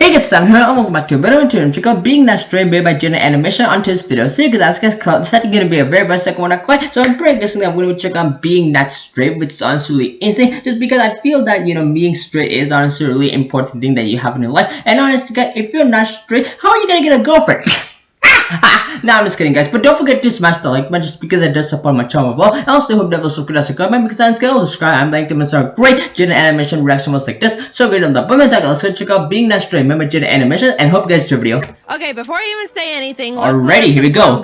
Hey guys, I'm here and welcome back to a video tutorial. Check out Being That Stray made by Jaiden animation on this video. See you guys, it's gonna be a very best second one I play. So I'm pretty guessing I'm gonna check out Being That Stray, which is honestly really insane. Just because I feel that being straight is honestly a really important thing that you have in your life. And honestly guys, if you're not straight, how are you gonna get a girlfriend? Nah, I'm just kidding guys, but don't forget to smash the like button just because it does support my channel well. I also hope that will subscribe as a comment because I'm going to subscribe. I'm like to start great Jaiden animation reaction was like this. So great on the button tag. Let's go check out Being That Stray, remember Jaiden animation, and hope you guys enjoy the video. Okay, before I even say anything, alrighty, here we go.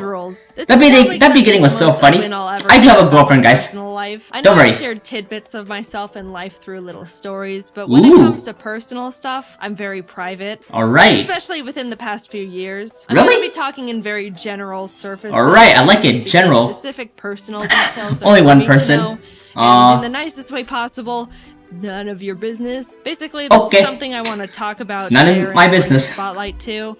That beginning was so funny. I do have a girlfriend, guys. I know Don't worry. I've shared tidbits of myself and life through little stories, but when it comes to personal stuff, I'm very private. Alright. Especially within the past few years. Really? I'm going to be talking in very general surface. Alright, I like it, general. Specific personal details. Only one person. And in the nicest way possible. None of your business. Basically, this is something I want to talk about. None of my business. Spotlight too.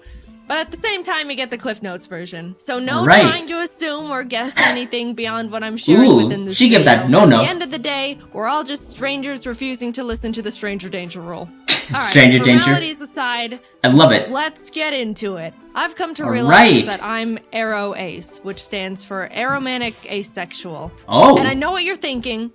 But at the same time, you get the Cliff Notes version. So no trying to assume or guess anything beyond what I'm sharing within this video. Give that no. At the end of the day, we're all just strangers refusing to listen to the stranger danger rule. Alright, stranger danger. Formalities aside, I love it. Let's get into it. I've come to realize that I'm Aro-Ace, which stands for Aromantic Asexual. Oh. And I know what you're thinking.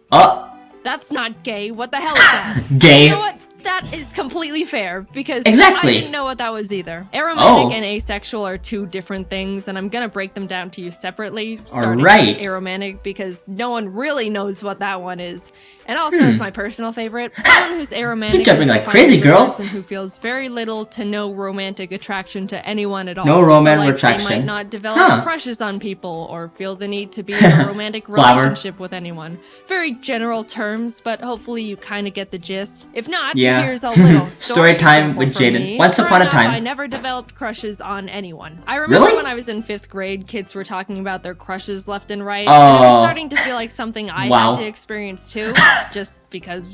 That's not gay. What the hell is that? Gay. You know what? That is completely fair, because I didn't know what that was either. Aromantic and asexual are two different things, and I'm gonna break them down to you separately, starting with aromantic, because no one really knows what that one is. And also, it's my personal favorite. Someone who's aromantic is defined like crazy girl. A person who feels very little to no romantic attraction to anyone at all. No romantic attraction. They might not develop crushes on people, or feel the need to be in a romantic relationship with anyone. Very general terms, but hopefully you kind of get the gist. If not, here's a little story time with Jaiden. Once upon a time, I never developed crushes on anyone. I remember when I was in 5th grade, kids were talking about their crushes left and right, and it was starting to feel like something I had to experience too, just because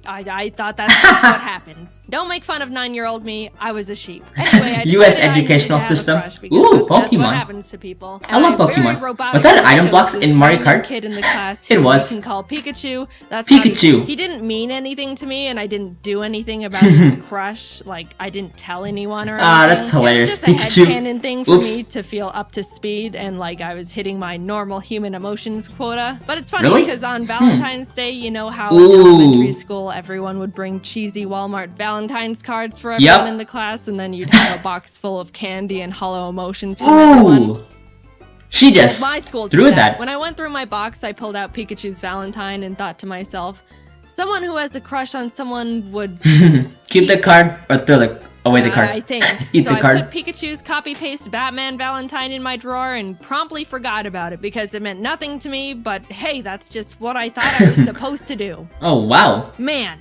I thought that's just what happens. Don't make fun of 9-year-old me. I was a sheep. Anyway, U.S. educational system. Ooh, Pokemon. What happens to people. I love Pokemon. Was that an item blocks in Mario Kart? Kid in the class it was. You can call Pikachu. That's Pikachu. He didn't mean anything to me, and I didn't do anything about his crush. Like, I didn't tell anyone or anything. That's hilarious. It was just a headcanon thing for me to feel up to speed and like I was hitting my normal human emotions quota. But it's funny because on Valentine's Day, you know how in elementary school everyone would bring cheesy Walmart Valentine's cards for everyone in the class, and then you'd have a box full of candy and hollow emotions from everyone. She just my school threw that. When I went through my box, I pulled out Pikachu's Valentine and thought to myself, someone who has a crush on someone would keep the card or throw away the card. I think. So I put Pikachu's copy-paste Batman Valentine in my drawer and promptly forgot about it because it meant nothing to me, but hey, that's just what I thought I was supposed to do. Oh, wow. Man.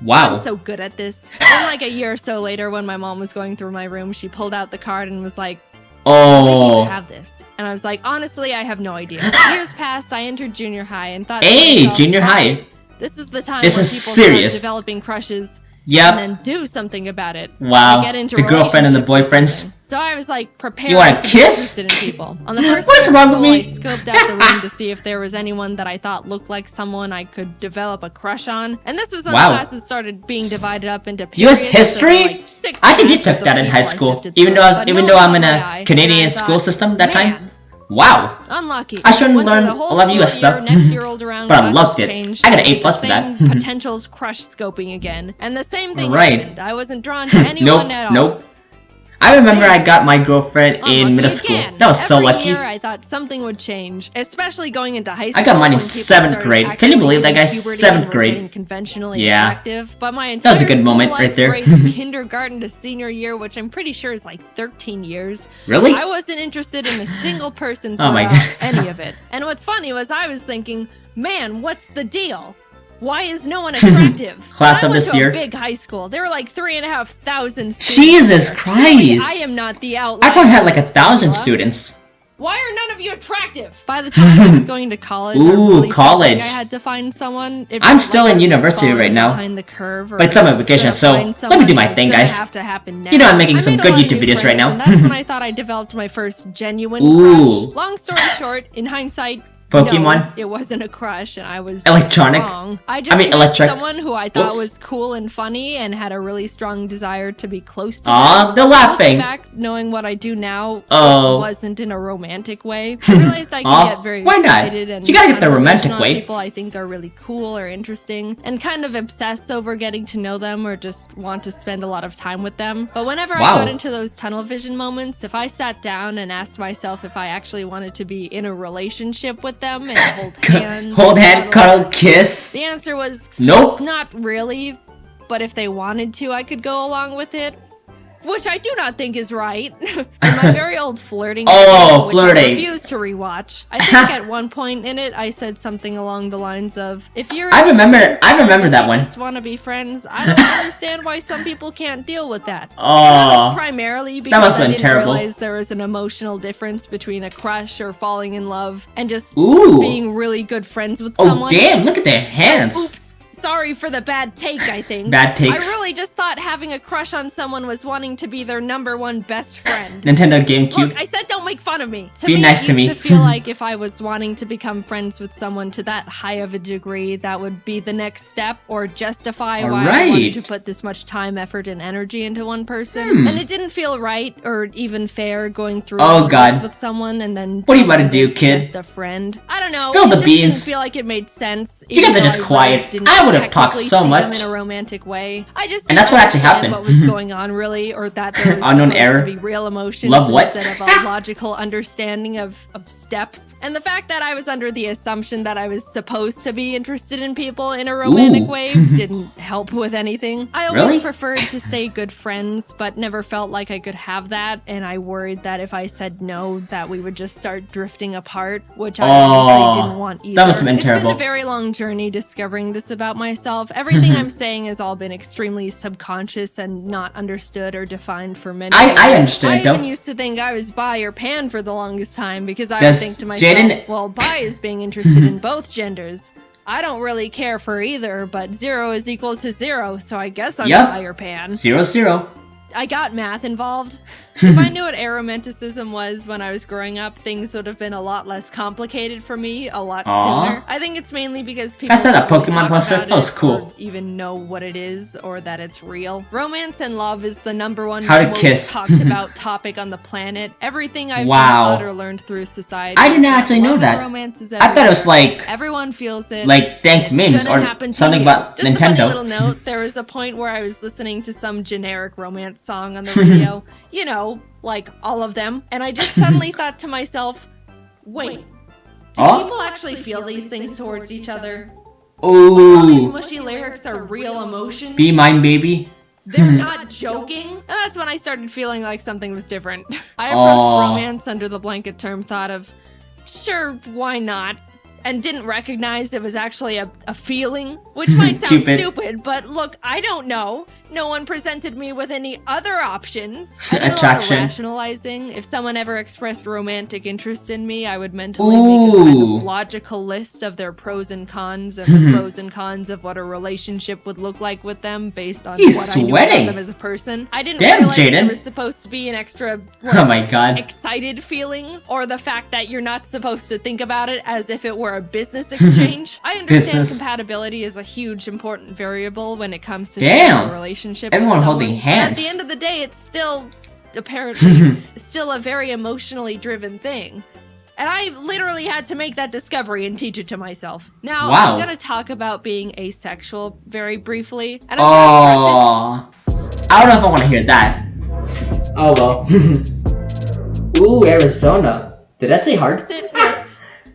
Wow. I'm so good at this. Then like a year or so later, when my mom was going through my room, she pulled out the card and was like, oh, you have this. And I was like, honestly, I have no idea. Years passed, I entered junior high and thought, hey, junior high. This is the time this when is people serious. start developing crushes. Yep. And then do something about it. Wow. Get into the girlfriend and the boyfriends. So I was like prepared you want to kiss? be interested in people. On the first What's wrong with me? I scoped out the room to see if there was anyone that I thought looked like someone I could develop a crush on. And this was when classes started being divided up into periods. U.S. history? I think you took that in high school. Even though I'm in a Canadian school system that time. Wow. Unlucky. I shouldn't learn a lot of US stuff. Next year rolled around, but I loved it. I got an A+ for that. Potentials crush scoping again. And the same thing happened. I wasn't drawn to anyone at all. Nope. I remember I got my girlfriend in middle school. That was so lucky. Every year I thought something would change, especially going into high school. I got mine in 7th grade. Can you believe that guy? 7th grade. Conventionally attractive, but my entire that was a good moment right there. Kindergarten to senior year, which I'm pretty sure is like 13 years. Really? I wasn't interested in a single person throughout any of it. And what's funny was I was thinking, man, what's the deal? Why is no one attractive? Class of this year. A big high school. There were like 3,500 students. Jesus Christ! Surely I am not the outlier. I probably had like 1,000 students. Why are none of you attractive? By the time I was going to college, I really college. Felt like I had to find someone. I'm still in university right now, but it's summer vacation, so let me do my thing, guys. You know I'm making some good YouTube videos right now. And that's when I thought I developed my first genuine crush. Long story short, in hindsight, Pokemon? No, it wasn't a crush, and I was Electronic? wrong. I just met electric. someone who I thought Whoops. was cool and funny and had a really strong desire to be close to Aw, them. they're laughing. Looking back, knowing what I do now, Oh. it wasn't in a romantic way. I realized I can get very why not? excited and You gotta get the tunnel romantic vision on way. people I think are really cool or interesting, and kind of obsess over getting to know them or just want to spend a lot of time with them. But whenever I got into those tunnel vision moments, if I sat down and asked myself if I actually wanted to be in a relationship with them and hold hands, hold hand, cuddle, kiss. the answer was nope. Not really. But if they wanted to, I could go along with it. Which I do not think is right. In my very old flirting video, which I refuse to rewatch. I think at one point in it, I said something along the lines of, "If you're I remember that one. Just want to be friends. I don't understand why some people can't deal with that." Oh, that was primarily because that must have I been didn't terrible. realize there was an emotional difference between a crush or falling in love and just Ooh. being really good friends with Oh, someone. damn! Look at their hands. Oops. Sorry for the bad take, I think. Bad takes. I really just thought having a crush on someone was wanting to be their #1 best friend. Nintendo GameCube. Look, I said don't make fun of me. Be nice to me. It used to feel like if I was wanting to become friends with someone to that high of a degree, that would be the next step or justify why I wanted to put this much time, effort, and energy into one person. And it didn't feel right or even fair going through all this with someone and then what are you about to do, kid? Just a friend. I don't know. Spill the just beans. Didn't feel like it made sense. You guys are just quiet. I would have talked so much. Them in a romantic way. I just and that's what actually happened. What was going on really, or that there was unknown supposed error. To be real emotions Love what? instead of a logical understanding of steps. And the fact that I was under the assumption that I was supposed to be interested in people in a romantic way didn't help with anything. I always preferred to stay good friends, but never felt like I could have that. And I worried that if I said no, that we would just start drifting apart, which I obviously didn't want either. That must have been terrible. It's been a very long journey discovering this about myself. Everything I'm saying has all been extremely subconscious and not understood or defined for many years. I understand, though. I even used to think I was bi or pan for the longest time because I would think to myself, well, bi is being interested in both genders. I don't really care for either, but 0 is equal to 0, so I guess I'm bi or pan. 0. I got math involved. If I knew what aromanticism was when I was growing up, things would have been a lot less complicated for me a lot sooner. I think it's mainly because people that's not a Pokemon poster. That was cool. Even know what it is or that it's real. Romance and love is the #1 most talked about topic on the planet. Everything I've been taught or learned through society. I did not actually know that. Romance is I thought it was like everyone feels it. Like thank memes or something about Just Nintendo. A funny little note. There was a point where I was listening to some generic romance song on the radio. You know, like all of them. And I just suddenly thought to myself, wait, do people actually feel these things towards each other? Ooh. All these mushy lyrics are real emotions? Be mine, baby. They're not joking? And that's when I started feeling like something was different. I approached romance under the blanket term thought of, sure, why not? And didn't recognize it was actually a feeling, which might sound stupid, but look, I don't know. No one presented me with any other options. I did a lot of rationalizing. If someone ever expressed romantic interest in me, I would mentally make a kind of logical list of their pros and cons and the pros and cons of what a relationship would look like with them based on what I knew about them as a person. I didn't realize there was supposed to be an extra excited feeling or the fact that you're not supposed to think about it as if it were a business exchange. I understand compatibility is a huge important variable when it comes to sharing a relationship. Everyone holding hands. But at the end of the day, it's still apparently still a very emotionally driven thing. And I literally had to make that discovery and teach it to myself. Now, I'm going to talk about being asexual very briefly. And I don't know if I want to hear that. Oh well. Ooh, Arizona. Did that say hard?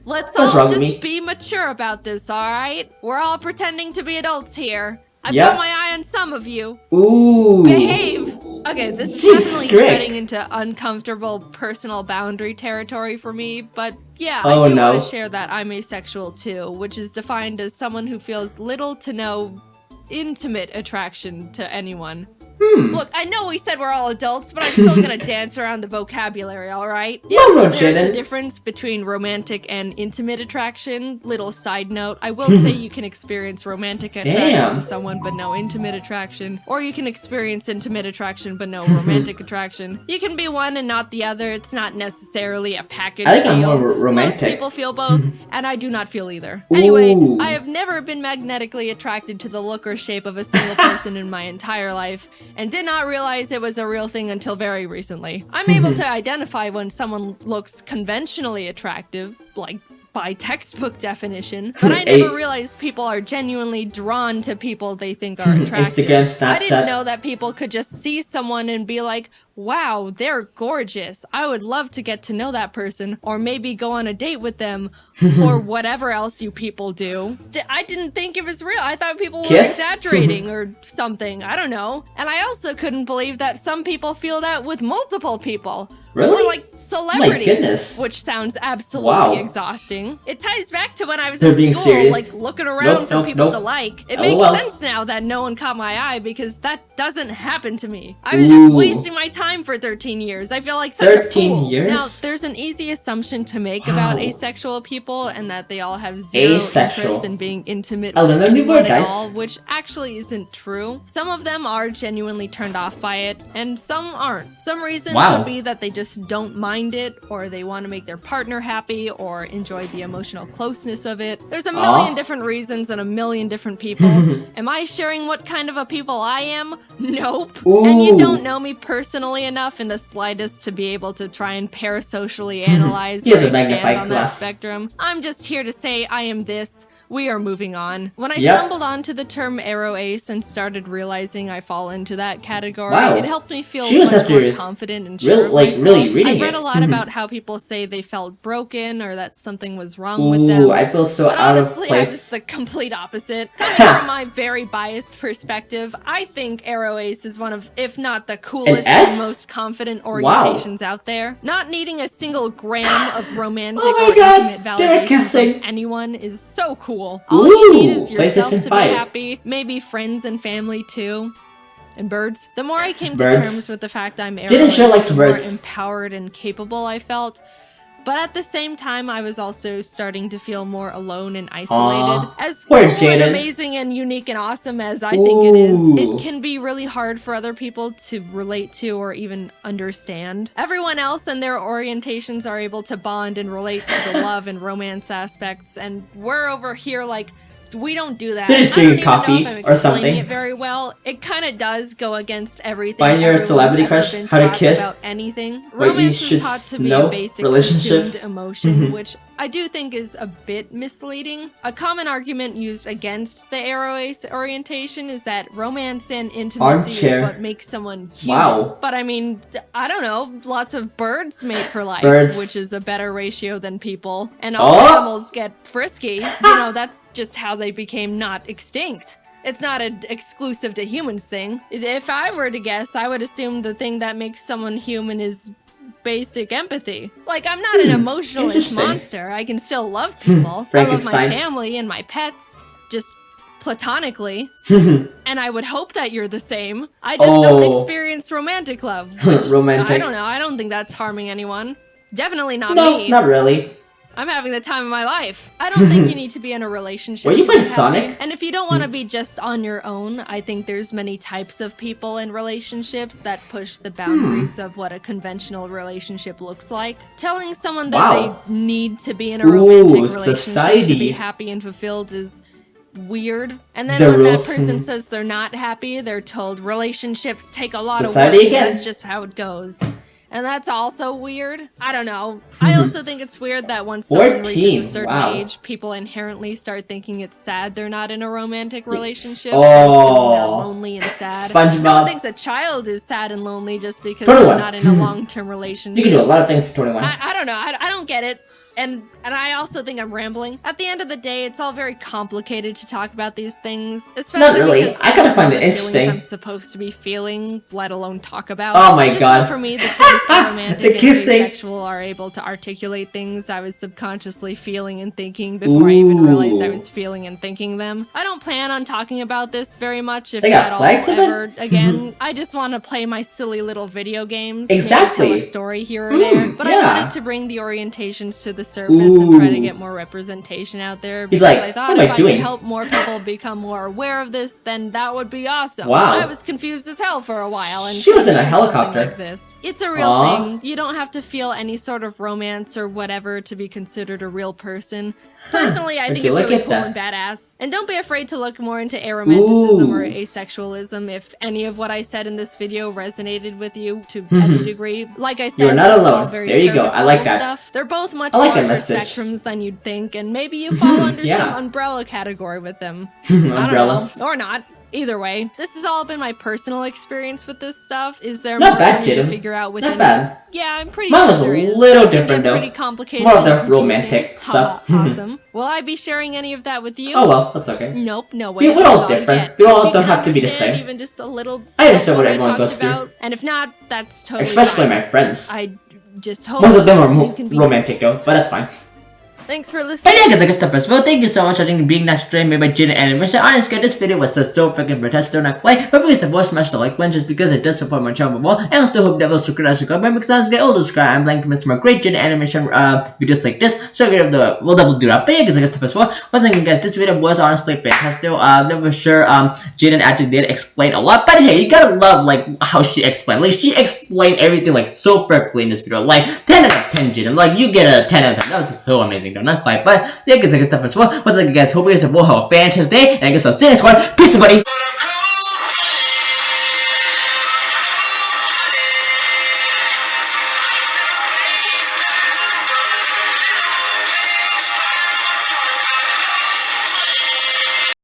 Let's all just be mature about this, alright? We're all pretending to be adults here. I've got my eye on some of you. Ooh. Behave. Okay, this is definitely treading into uncomfortable personal boundary territory for me, but yeah, I do want to share that I'm asexual too, which is defined as someone who feels little to no intimate attraction to anyone. Look, I know we said we're all adults, but I'm still gonna dance around the vocabulary, alright? Yes, there's a difference between romantic and intimate attraction. Little side note, I will say you can experience romantic attraction to someone but no intimate attraction, or you can experience intimate attraction but no romantic attraction. You can be one and not the other. It's not necessarily a package I think deal. I'm more romantic. Most people feel both, and I do not feel either. Anyway, I have never been magnetically attracted to the look or shape of a single person in my entire life, and did not realize it was a real thing until very recently. I'm able to identify when someone looks conventionally attractive, like by textbook definition, but I never realized people are genuinely drawn to people they think are attractive. Instagram, Snapchat. I didn't know that people could just see someone and be like, wow, they're gorgeous. I would love to get to know that person, or maybe go on a date with them, or whatever else you people do. I didn't think it was real. I thought people were exaggerating or something. I don't know. And I also couldn't believe that some people feel that with multiple people. Really? Or like celebrities, which sounds absolutely exhausting. It ties back to when I was in school, like looking around for people to like. It makes sense now that no one caught my eye, because that doesn't happen to me. I was just wasting my time for 13 years. I feel like such a fool. 13 years? Now, there's an easy assumption to make about asexual people, and that they all have zero interest in being intimate with anyone at all, which actually isn't true. Some of them are genuinely turned off by it, and some aren't. Some reasons would be that they just don't mind it, or they want to make their partner happy, or enjoy the emotional closeness of it. There's a million different reasons and a million different people. Am I sharing what kind of a people I am? Nope. And you don't know me personally enough in the slightest to be able to try and parasocially analyze where I stand on that spectrum. I'm just here to say I am this. We are moving on. When I stumbled onto the term aro ace and started realizing I fall into that category, it helped me feel much more confident and sure of myself. I read a lot about how people say they felt broken, or that something was wrong with them. I feel so out of place. I was the complete opposite. Coming from my very biased perspective, I think aro ace is one of, if not the coolest and most confident orientations out there. Not needing a single gram of romantic or intimate validation from anyone is so cool. All you need is yourself to be happy, maybe friends and family too. And birds. The more I came to terms with the fact I'm aro ace, the more empowered and capable I felt. But at the same time, I was also starting to feel more alone and isolated. As cool and amazing and unique and awesome as I think it is, it can be really hard for other people to relate to or even understand. Everyone else and their orientations are able to bond and relate to the love and romance aspects, and we're over here like, we don't do that. They're just drinking coffee or something. It very well. It kind of does go against everything. Find your celebrity crush, how to kiss, about anything. Romance is taught to be a basic assumed emotion, which I do think is a bit misleading. A common argument used against the aro ace orientation is that romance and intimacy is what makes someone human. But I mean, I don't know, lots of birds mate for life, which is a better ratio than people. And all animals get frisky. You know, that's just how they became not extinct. It's not an exclusive to humans thing. If I were to guess, I would assume the thing that makes someone human is basic empathy. Like, I'm not an emotionless monster. I can still love people. I love my family and my pets, just platonically. And I would hope that you're the same. I just don't experience romantic love. Which, I don't know. I don't think that's harming anyone. Definitely not me. No, not really. I'm having the time of my life. I don't think you need to be in a relationship. Were you playing Sonic? And if you don't want to be just on your own, I think there's many types of people in relationships that push the boundaries of what a conventional relationship looks like. Telling someone that they need to be in a romantic relationship to be happy and fulfilled is weird. And then when that person says they're not happy, they're told relationships take a lot of work. That's just how it goes. And that's also weird. I don't know. I also think it's weird that once someone reaches a certain age, people inherently start thinking it's sad they're not in a romantic relationship. They're lonely and sad. No one thinks a child is sad and lonely just because they're not in a long-term relationship. You can do a lot of things at 21. I don't know. I don't get it. And I also think I'm rambling. At the end of the day, it's all very complicated to talk about these things, especially Not really. because I kind of find it the feelings interesting. I'm supposed to be feeling, let alone talk about. Oh my I just god. know for me, the terms aromantic The and kissing. asexual are able to articulate things I was subconsciously feeling and thinking before I even realized I was feeling and thinking them. I don't plan on talking about this very much, if at all, ever again. I just want to play my silly little video games. Exactly. Maybe tell a story here or there. But I wanted to bring the orientations to the surface and try to get more representation out there, because I thought if I could help more people become more aware of this, then that would be awesome. Wow. I was confused as hell for a while, and she was in a helicopter. Like this. It's a real thing. You don't have to feel any sort of romance or whatever to be considered a real person. Personally, I think it's really cool and badass. And don't be afraid to look more into aromanticism or asexualism if any of what I said in this video resonated with you to any degree. Like I said, you're not alone. All very there you go. I like that. Stuff. They're both much larger spectrums than you'd think, and maybe you fall under some umbrella category with them. Umbrellas. I don't know. Or not. Either way, this has all been my personal experience with this stuff. Is there not more bad, for me to figure out within? Not bad. Yeah, I'm pretty Mine sure was there a is. little different though. Pretty complicated. More of the romantic stuff. Awesome. Will I be sharing any of that with you? Oh well, that's okay. Nope, no way. We're all different. We all don't have to be the same. Even just a little. I understand what everyone goes through. And if not, that's totally especially fine. my friends. I just hope most of them are romantic though, but that's fine. Thanks for listening. But yeah, guys, I guess as well. Thank you so much for watching Being That Stream made by Jaiden Animation. Honestly, this video was just so freaking grotesque, still not quite. But please, support, smash the like button just because it does support my channel more. And I still hope that will subscribe because I get all those subscribe. I'm blank to more great Jaiden Animation videos like this. So we'll definitely do that. But yeah, guys, I guess as well. Once again, guys, this video was honestly fantastic. Never sure Jaiden actually did explain a lot, but hey, you gotta love like how she explained. Like she explained everything like so perfectly in this video. Like 10 out of 10, Jaiden. Like you get a 10 out of 10. That was just so amazing, though. Not quite, but yeah, guys, I guess stuff as well. Once again, guys, hope you guys have a fantastic day, and I guess I'll see you next one. Peace, everybody.